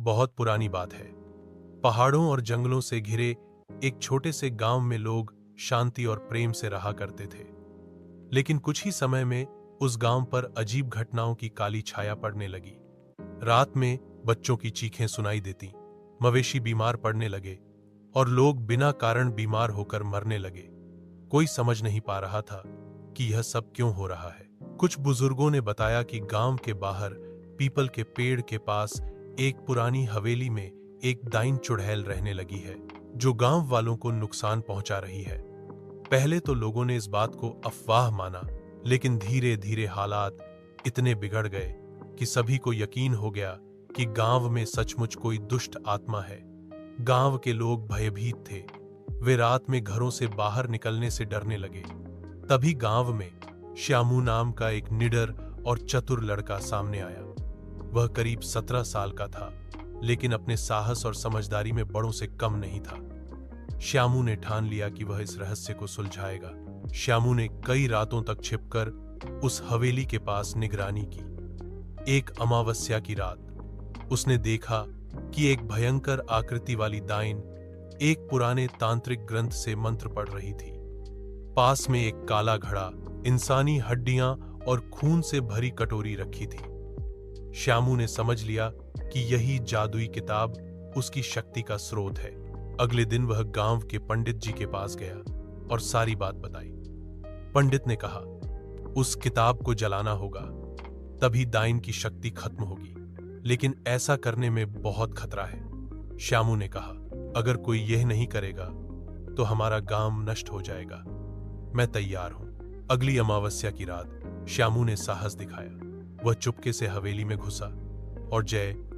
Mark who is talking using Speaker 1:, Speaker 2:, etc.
Speaker 1: बहुत पुरानी बात है। पहाड़ों और जंगलों से घिरे एक छोटे से गांव में लोग शांति और प्रेम से रहा करते थे। लेकिन कुछ ही समय में उस गांव पर अजीब घटनाओं की काली छाया पड़ने लगी। रात में बच्चों की चीखें सुनाई देती, मवेशी बीमार पड़ने लगे और लोग बिना कारण बीमार होकर मरने लगे। कोई समझ नहीं पा रहा था कि यह सब क्यों हो रहा है। कुछ बुजुर्गों ने बताया कि गांव के बाहर पीपल के पेड़ के पास एक पुरानी हवेली में एक डाइन चुड़ैल रहने लगी है, जो गांव वालों को नुकसान पहुंचा रही है। पहले तो लोगों ने इस बात को अफवाह माना, लेकिन धीरे धीरे हालात इतने बिगड़ गए कि सभी को यकीन हो गया कि गांव में सचमुच कोई दुष्ट आत्मा है। गांव के लोग भयभीत थे। वे रात में घरों से बाहर निकलने से डरने लगे। तभी गांव में श्यामू नाम का एक निडर और चतुर लड़का सामने आया। वह करीब 17 साल का था, लेकिन अपने साहस और समझदारी में बड़ों से कम नहीं था। श्यामू ने ठान लिया कि वह इस रहस्य को सुलझाएगा। श्यामू ने कई रातों तक छिपकर उस हवेली के पास निगरानी की। एक अमावस्या की रात उसने देखा कि एक भयंकर आकृति वाली डाइन एक पुराने तांत्रिक ग्रंथ से मंत्र पढ़ रही थी। पास में एक काला घड़ा, इंसानी हड्डियां और खून से भरी कटोरी रखी थी। श्यामू ने समझ लिया कि यही जादुई किताब उसकी शक्ति का स्रोत है। अगले दिन वह गांव के पंडित जी के पास गया और सारी बात बताई। पंडित ने कहा, उस किताब को जलाना होगा, तभी डाइन की शक्ति खत्म होगी, लेकिन ऐसा करने में बहुत खतरा है। श्यामू ने कहा, अगर कोई यह नहीं करेगा तो हमारा गांव नष्ट हो जाएगा। मैं तैयार हूं। अगली अमावस्या की रात श्यामू ने साहस दिखाया। वह चुपके से हवेली में घुसा और जय